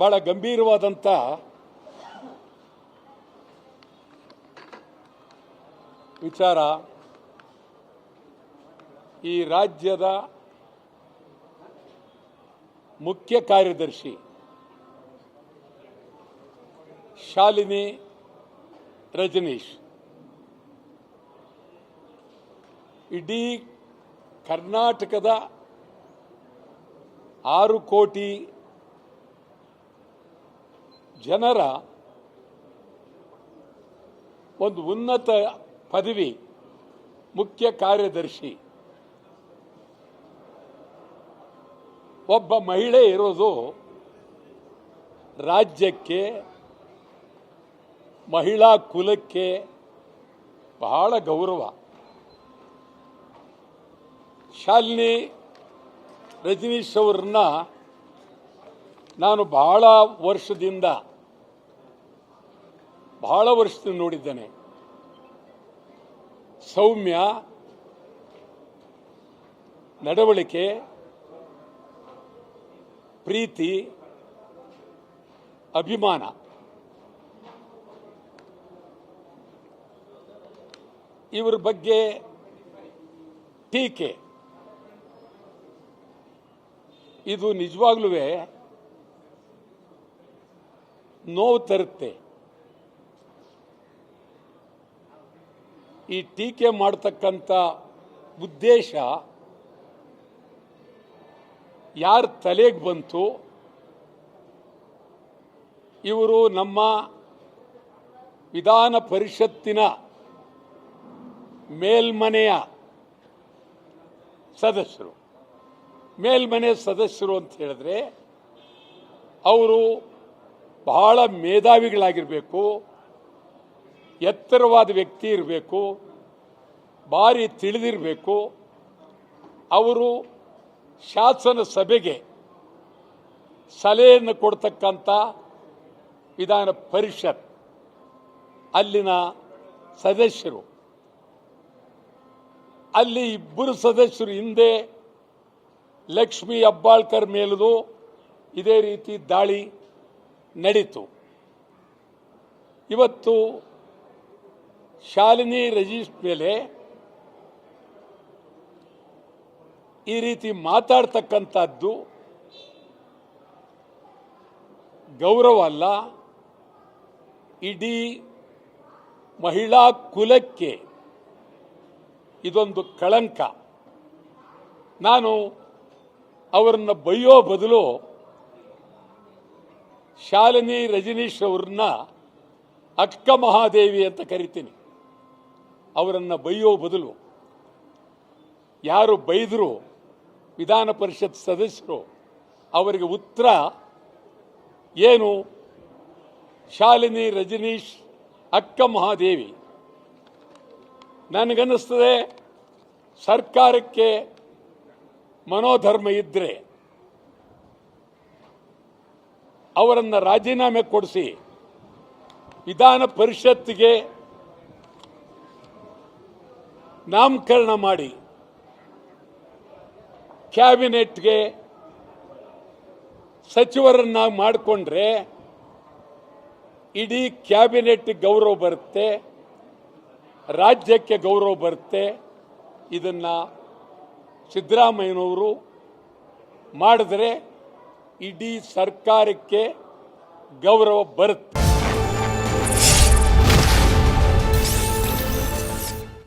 ಬಹಳ ಗಂಭೀರವಾದಂಥ ವಿಚಾರ. ಈ ರಾಜ್ಯದ ಮುಖ್ಯ ಕಾರ್ಯದರ್ಶಿ ಶಾಲಿನಿ ರಜನೀಶ್ ಇಡೀ ಕರ್ನಾಟಕದ 6 ಕೋಟಿ ಜನರ ಒಂದು ಉನ್ನತ ಪದವಿ ಮುಖ್ಯ ಕಾರ್ಯದರ್ಶಿ ಒಬ್ಬ ಮಹಿಳೆ ಇರೋದು ರಾಜ್ಯಕ್ಕೆ, ಮಹಿಳಾ ಕುಲಕ್ಕೆ ಬಹಳ ಗೌರವ. ಶಾಲಿನಿ ರಜನೀಶ್ ಅವರನ್ನ ನಾನು ಬಹಳ ವರ್ಷದಿಂದ ನೋಡಿದ್ದೇನೆ. ಸೌಮ್ಯ ನಡವಳಿಕೆ, ಪ್ರೀತಿ, ಅಭಿಮಾನ. ಇವರ ಬಗ್ಗೆ ಟೀಕೆ ಇದು ನಿಜವಾಗ್ಲೂ ನೋವು ತರುತ್ತೆ. ಈ ಟೀಕೆ ಮಾಡತಕ್ಕಂಥ ಉದ್ದೇಶ ಯಾರ ತಲೆಗೆ ಬಂತು? ಇವರು ನಮ್ಮ ವಿಧಾನ ಪರಿಷತ್ತಿನ ಮೇಲ್ಮನೆಯ ಸದಸ್ಯರು. ಮೇಲ್ಮನೆ ಸದಸ್ಯರು ಅಂತ ಹೇಳಿದ್ರೆ ಅವರು ಬಹಳ ಮೇಧಾವಿಗಳಾಗಿರಬೇಕು, ಎತ್ತರವಾದ ವ್ಯಕ್ತಿ ಇರಬೇಕು, ಭಾರಿ ತಿಳಿದಿರಬೇಕು. ಅವರು ಶಾಸನ ಸಭೆಗೆ ಸಲಹೆಯನ್ನು ಕೊಡ್ತಕ್ಕಂಥ ವಿಧಾನ ಪರಿಷತ್ ಅಲ್ಲಿನ ಸದಸ್ಯರು. ಅಲ್ಲಿ 2 ಸದಸ್ಯರು ಹಿಂದೆ ಲಕ್ಷ್ಮೀ ಹೆಬ್ಬಾಳ್ಕರ್ ಮೇಲೂ ಇದೇ ರೀತಿ ದಾಳಿ ನಡೀತು. ಇವತ್ತು ಶಾಲಿನಿ ರಜನೀಶ್ ಮೇಲೆ ಈ ರೀತಿ ಮಾತಾಡ್ತಕ್ಕಂಥದ್ದು ಗೌರವ ಅಲ್ಲ, ಇಡೀ ಮಹಿಳಾ ಕುಲಕ್ಕೆ ಇದೊಂದು ಕಳಂಕ. ನಾನು ಅವರನ್ನು ಬೈಯೋ ಬದಲು ಶಾಲಿನಿ ರಜನೀಶ್ ಅವ್ರನ್ನ ಅಕ್ಕ ಮಹಾದೇವಿ ಅಂತ ಕರಿತೀನಿ. ಅವರನ್ನು ಬೈಯೋ ಬದಲು ಯಾರು ಬೈದರು ವಿಧಾನ ಪರಿಷತ್ ಸದಸ್ಯರು ಅವರಿಗೆ ಉತ್ತರ ಏನು? ಶಾಲಿನಿ ರಜನೀಶ್ ಅಕ್ಕ ಮಹಾದೇವಿ. ನನಗನ್ನಿಸ್ತದೆ ಸರ್ಕಾರಕ್ಕೆ ಮನೋಧರ್ಮ ಇದ್ದರೆ ಅವರನ್ನು ರಾಜೀನಾಮೆ ಕೊಡಿಸಿ ವಿಧಾನ ಪರಿಷತ್ತಿಗೆ ನಾಮಕರಣ ಮಾಡಿ ಕ್ಯಾಬಿನೆಟ್ಗೆ ಸಚಿವರನ್ನ ಮಾಡಿಕೊಂಡ್ರೆ ಇಡೀ ಕ್ಯಾಬಿನೆಟ್ ಗೌರವ ಬರುತ್ತೆ, ರಾಜ್ಯಕ್ಕೆ ಗೌರವ ಬರುತ್ತೆ. ಇದನ್ನು ಸಿದ್ದರಾಮಯ್ಯನವರು ಮಾಡಿದರೆ ಇಡೀ ಸರ್ಕಾರಕ್ಕೆ ಗೌರವ ಬರುತ್ತೆ.